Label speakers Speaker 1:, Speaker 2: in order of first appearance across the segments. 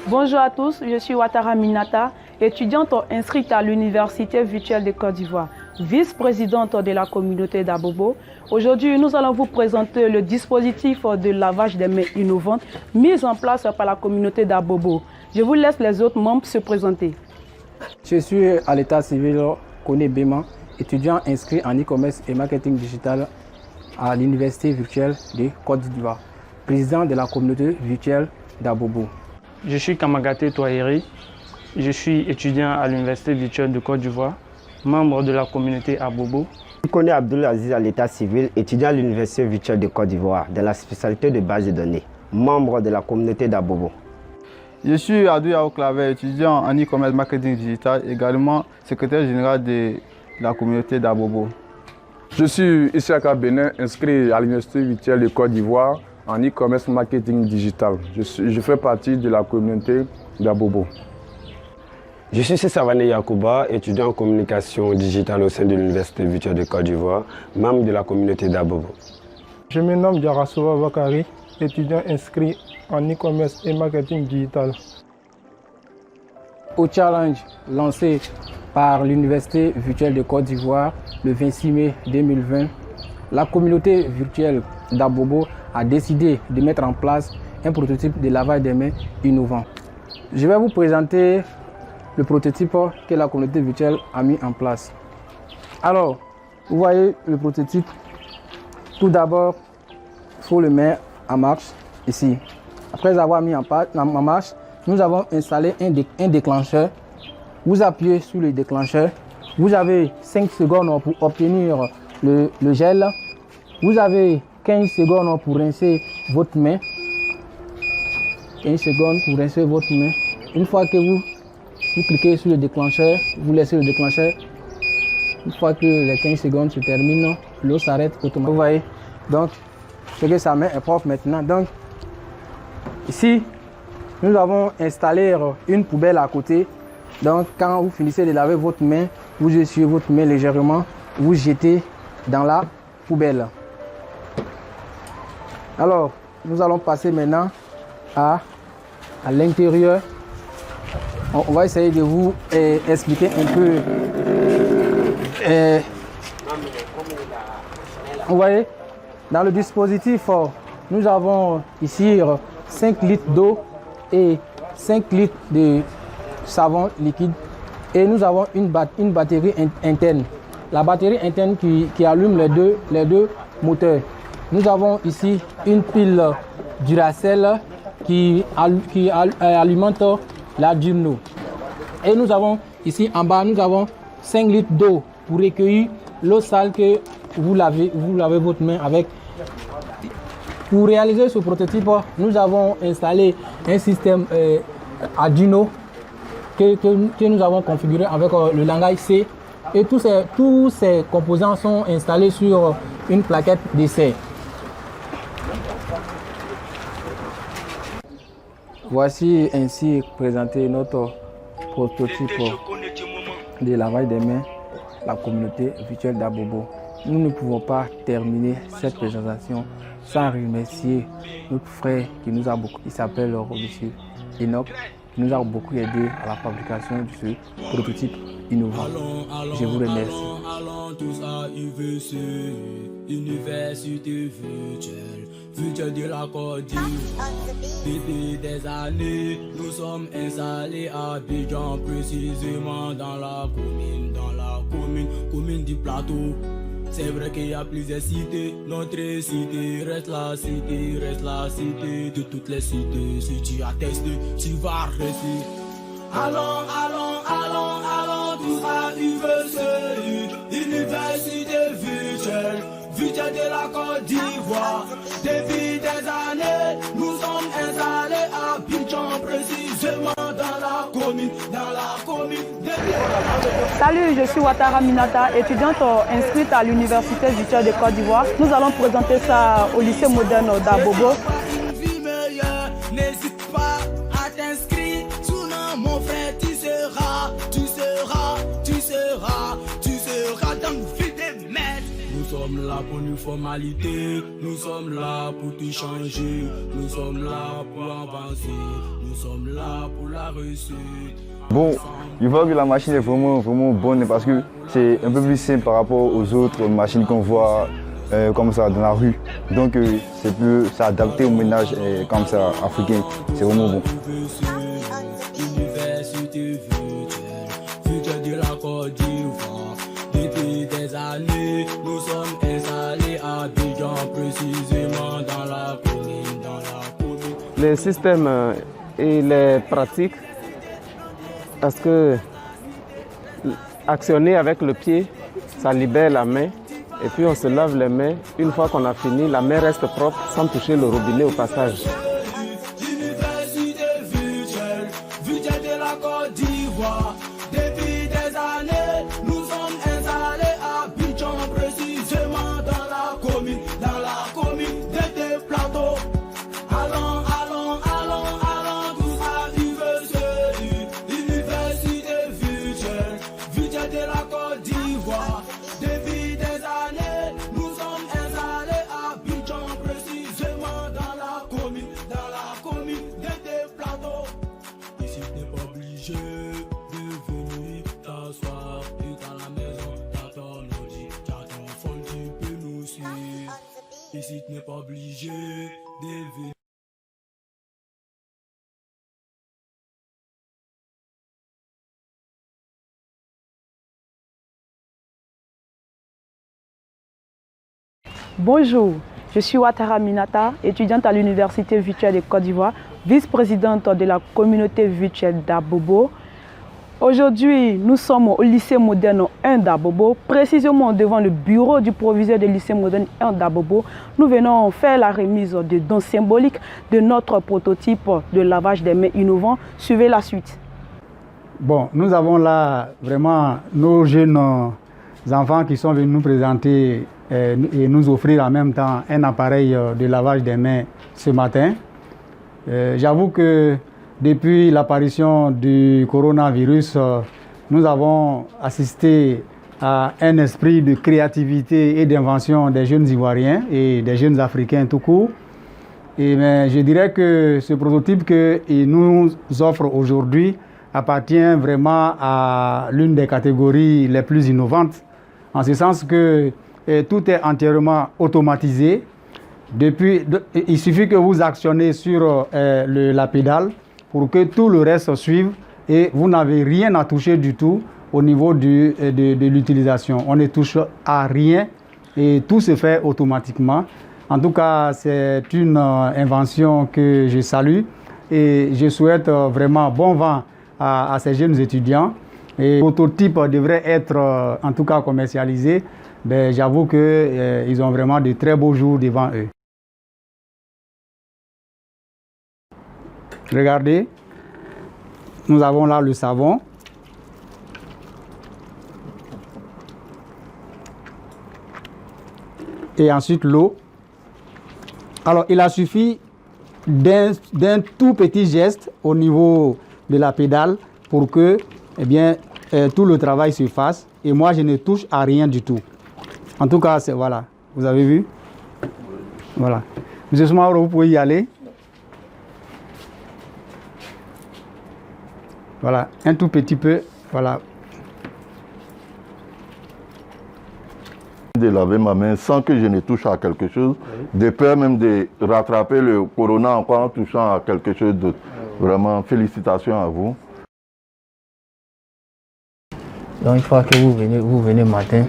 Speaker 1: Bonjour à tous, je suis Ouattara Minata, étudiante inscrite à l'Université virtuelle de Côte d'Ivoire, vice-présidente de la communauté d'Abobo. Aujourd'hui, nous allons vous présenter le dispositif de lavage des mains innovant mis en place par la communauté d'Abobo. Je vous laisse les autres membres se présenter.
Speaker 2: Je suis à l'état civil Koné Bema, étudiant inscrit en e-commerce et marketing digital à l'Université virtuelle de Côte d'Ivoire, président de la communauté virtuelle d'Abobo.
Speaker 3: Je suis Kamagaté Touahiri, je suis étudiant à l'Université virtuelle de Côte d'Ivoire, membre de la communauté Abobo.
Speaker 4: Je connais Abdoul Aziz à l'état civil, étudiant à l'Université virtuelle de Côte d'Ivoire, dans la spécialité de base de données, membre de la communauté d'Abobo.
Speaker 5: Je suis Adou Yao Claver, étudiant en e-commerce marketing digital, également secrétaire général de la communauté d'Abobo.
Speaker 6: Je suis Issaka Benin, inscrit à l'Université virtuelle de Côte d'Ivoire en e-commerce marketing digital. Je fais partie de la communauté d'Abobo.
Speaker 4: Je suis Savané Yakouba, étudiant en communication digitale au sein de l'Université virtuelle de Côte d'Ivoire, membre de la communauté d'Abobo.
Speaker 7: Je me nomme Diarasova Bakari, étudiant inscrit en e-commerce et marketing digital.
Speaker 2: Au challenge lancé par l'Université virtuelle de Côte d'Ivoire le 26 mai 2020, la communauté virtuelle d'Abobo a décidé de mettre en place un prototype de lavage des mains innovant. Je vais vous présenter le prototype que la communauté virtuelle a mis en place. Alors, vous voyez le prototype. Tout d'abord, il faut le mettre en marche ici. Après avoir mis en marche, nous avons installé un déclencheur. Vous appuyez sur le déclencheur. Vous avez 5 secondes pour obtenir le gel. Vous avez 15 secondes pour rincer votre main. 15 secondes pour rincer votre main. Une fois que vous cliquez sur le déclencheur, vous laissez le déclencheur. Une fois que les 15 secondes se terminent, l'eau s'arrête automatiquement. Vous voyez, donc, ce que sa main est propre maintenant. Donc, ici, nous avons installé une poubelle à côté. Donc, quand vous finissez de laver votre main, vous essuyez votre main légèrement, vous jetez dans la poubelle. Alors, nous allons passer maintenant à l'intérieur. On va essayer de vous expliquer un peu. Vous voyez, dans le dispositif, nous avons ici 5 litres d'eau et 5 litres de savon liquide. Et nous avons une batterie interne. La batterie interne qui allume les deux moteurs. Nous avons ici une pile Duracell qui alimente l'Arduino. Et nous avons ici en bas, nous avons 5 litres d'eau pour recueillir l'eau sale que vous lavez votre main avec. Pour réaliser ce prototype, nous avons installé un système Arduino que nous avons configuré avec le langage C. Et tous ces composants sont installés sur une plaquette d'essai. Voici ainsi présenté notre prototype de lavage des mains, la communauté virtuelle d'Abobo. Nous ne pouvons pas terminer cette présentation sans remercier notre frère qui nous a beaucoup, il s'appelle M. Enoch, qui nous a beaucoup aidé à la fabrication de ce prototype innovant. Je vous remercie.
Speaker 8: Allons tous à UVC, Université virtuelle de la Côte d'Ivoire. Depuis des années, nous sommes installés à Abidjan, précisément dans la commune du plateau. C'est vrai qu'il y a plusieurs cités, notre cité reste la cité de toutes les cités. Si tu attestes, tu vas rester. Allons tous à UVC, Université virtuelle de la Côte d'Ivoire. Depuis des années, nous sommes installés à Abidjan, précisément dans la commune de
Speaker 1: Salut, je suis Ouattara Minata, étudiante inscrite à l'Université virtuelle de Côte d'Ivoire. Nous allons présenter ça au lycée moderne d'Abobo.
Speaker 8: N'hésite pas à t'inscrire, sinon mon frère tu seras dans le vide des maîtres. Nous sommes là. là pour une formalité, nous sommes là pour tout changer, nous sommes là pour avancer, nous sommes là pour la réussite.
Speaker 5: Bon, je vois que la machine est vraiment bonne parce que c'est un peu plus simple par rapport aux autres machines qu'on voit comme ça dans la rue. Donc c'est adapté au ménage comme ça africain. C'est vraiment bon.
Speaker 8: Université virtuelle de la Côte d'Ivoire. Depuis des années, nous sommes installés à Abidjan, précisément dans la commune.
Speaker 9: Les systèmes et les pratiques, parce que actionner avec le pied, ça libère la main. Et puis on se lave les mains. Une fois qu'on a fini, la main reste propre sans toucher le robinet au passage.
Speaker 8: Université virtuelle de la Côte d'Ivoire. Depuis des années, nous sommes installés à Abidjan, précisément dans la commune des plateaux. Allons, tous arriver sur l'université virtuelle de la Côte d'Ivoire. Depuis des années, nous sommes installés à Abidjan, précisément dans la commune des plateaux. Ici, tu n'es pas obligé de venir t'asseoir, tu es à la maison, t'as ton ordi, t'as ton phone, tu peux nous suivre. Ici, tu n'es pas obligé de venir.
Speaker 1: Bonjour, je suis Ouattara Minata, étudiante à l'Université virtuelle de Côte d'Ivoire, vice-présidente de la communauté virtuelle d'Abobo. Aujourd'hui, nous sommes au lycée moderne 1 d'Abobo, précisément devant le bureau du proviseur du lycée moderne 1 d'Abobo. Nous venons faire la remise de dons symboliques de notre prototype de lavage des mains innovant. Suivez la suite.
Speaker 10: Bon, nous avons là vraiment nos jeunes enfants qui sont venus nous présenter et nous offrir en même temps un appareil de lavage des mains ce matin. J'avoue que depuis l'apparition du coronavirus, nous avons assisté à un esprit de créativité et d'invention des jeunes Ivoiriens et des jeunes Africains tout court. Mais je dirais que ce prototype qu'ils nous offrent aujourd'hui appartient vraiment à l'une des catégories les plus innovantes, en ce sens que tout est entièrement automatisé. Il suffit que vous actionnez sur la pédale pour que tout le reste suive et vous n'avez rien à toucher du tout au niveau de l'utilisation. On ne touche à rien et tout se fait automatiquement. En tout cas, c'est une invention que je salue et je souhaite vraiment bon vent à ces jeunes étudiants. Et le prototype devrait être en tout cas commercialisé. Ben, j'avoue qu'ils ont vraiment de très beaux jours devant eux. Regardez, nous avons là le savon. Et ensuite l'eau. Alors, il a suffi d'un tout petit geste au niveau de la pédale pour que tout le travail se fasse. Et moi, je ne touche à rien du tout. En tout cas, voilà, vous avez vu? Voilà. Monsieur Soumaoro, vous pouvez y aller. Voilà, un tout petit peu, voilà.
Speaker 11: De laver ma main sans que je ne touche à quelque chose, de peur même de rattraper le corona encore en touchant à quelque chose d'autre. Vraiment, félicitations à vous.
Speaker 12: Donc une fois que vous venez matin,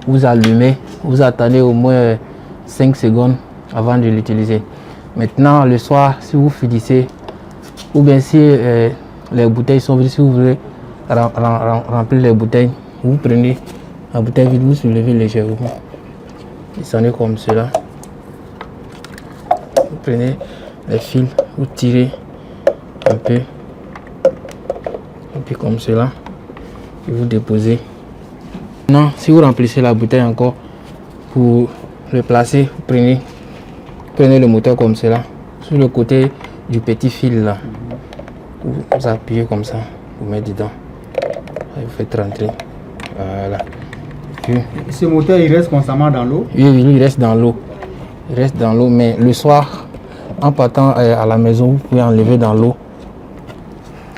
Speaker 12: vous allumez, vous attendez au moins 5 secondes avant de l'utiliser. Maintenant, le soir, si vous finissez, ou bien si les bouteilles sont vides, si vous voulez remplir les bouteilles, vous prenez la bouteille vide, vous soulevez légèrement. Et c'en est comme cela. Vous prenez les fils, vous tirez un peu, et puis comme cela, et vous déposez. Non, si vous remplissez la bouteille encore, pour le placer, vous prenez le moteur comme cela, sur le côté du petit fil là. Vous appuyez comme ça, vous mettez dedans, et vous faites rentrer. Voilà. que...
Speaker 10: Ce moteur, il reste constamment dans l'eau?
Speaker 12: Oui, il reste dans l'eau. Il reste dans l'eau, mais le soir, en partant à la maison, vous pouvez enlever dans l'eau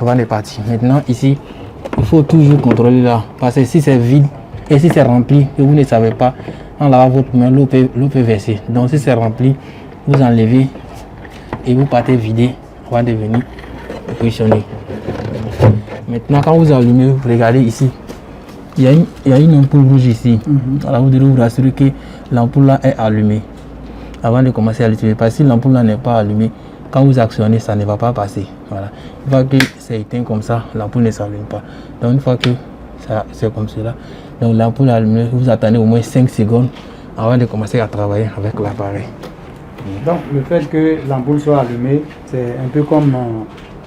Speaker 12: avant de partir. Maintenant, ici, il faut toujours contrôler là. Parce que si c'est vide et si c'est rempli et vous ne savez pas, en lavant votre main, l'eau peut verser. Donc si c'est rempli, vous enlevez et vous partez vider avant de venir positionner. Maintenant, quand vous allumez, vous regardez ici. Il y a une ampoule rouge ici. Alors vous devez vous rassurer que l'ampoule là est allumée avant de commencer à l'utiliser. Parce que si l'ampoule là n'est pas allumée, quand vous actionnez, ça ne va pas passer. Voilà. Une fois que c'est éteint comme ça, l'ampoule ne s'allume pas. Donc une fois que c'est comme cela, donc l'ampoule est allumée, vous attendez au moins 5 secondes avant de commencer à travailler avec l'appareil.
Speaker 10: Donc le fait que l'ampoule soit allumée, c'est un peu comme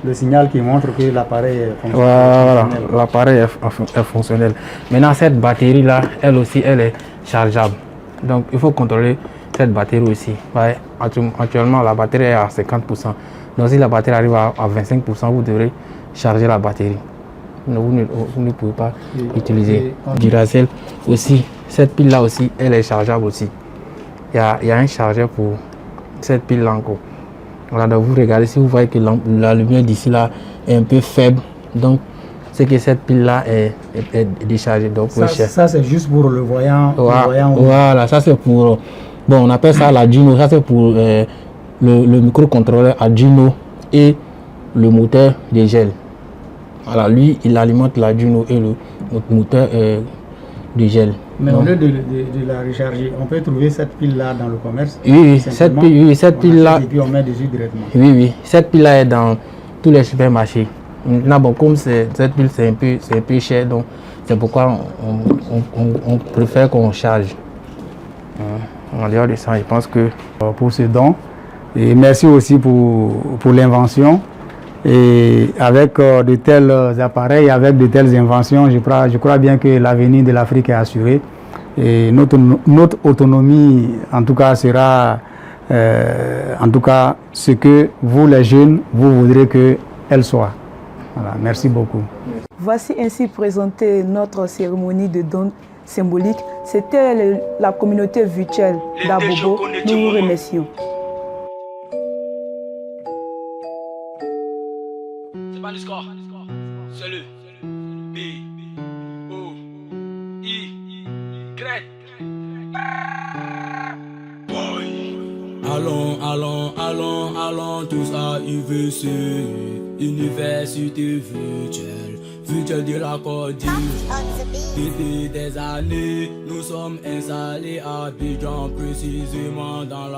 Speaker 10: le signal qui montre que l'appareil est fonctionnel.
Speaker 12: Voilà, l'appareil est fonctionnel. Maintenant, cette batterie-là, elle aussi, elle est chargeable. Donc, il faut contrôler cette batterie aussi. Ouais, actuellement, la batterie est à 50%. Donc, si la batterie arrive à 25%, vous devrez charger la batterie. Vous ne pouvez pas utiliser Duracell aussi. Cette pile-là aussi, elle est chargeable aussi. Il y a un chargeur pour cette pile-là encore. Voilà, donc vous regardez, si vous voyez que la lumière d'ici là est un peu faible, donc c'est que cette pile là est déchargée. Donc
Speaker 10: ça c'est juste pour le voyant.
Speaker 12: Voilà, ça c'est pour, bon, on appelle ça l'Arduino, ça c'est pour le microcontrôleur Arduino et le moteur de gel. Voilà, lui il alimente l'Arduino et le moteur de gel.
Speaker 10: Mais au lieu de la recharger, on peut trouver cette pile-là dans le commerce?
Speaker 12: Oui, cette pile-là.
Speaker 10: Et puis on met dessus directement.
Speaker 12: Oui, cette pile-là est dans tous les supermarchés. Maintenant, bon, comme cette pile c'est un peu cher, donc c'est pourquoi on préfère qu'on charge. En dehors de ça, je pense que...
Speaker 10: Pour ce don, et merci aussi pour l'invention. Et avec de tels appareils, avec de telles inventions, je crois bien que l'avenir de l'Afrique est assuré. Et notre autonomie, en tout cas, sera en tout cas ce que vous, les jeunes, vous voudrez qu'elle soit. Voilà, merci beaucoup.
Speaker 1: Voici ainsi présentée notre cérémonie de don symbolique. C'était la communauté virtuelle d'Abobo. Nous vous remercions.
Speaker 8: C'est le B O I Y. Allons tous à UVC, Université virtuelle de la Côte d'Ivoire. Depuis des années, nous sommes installés à Abidjan, précisément dans la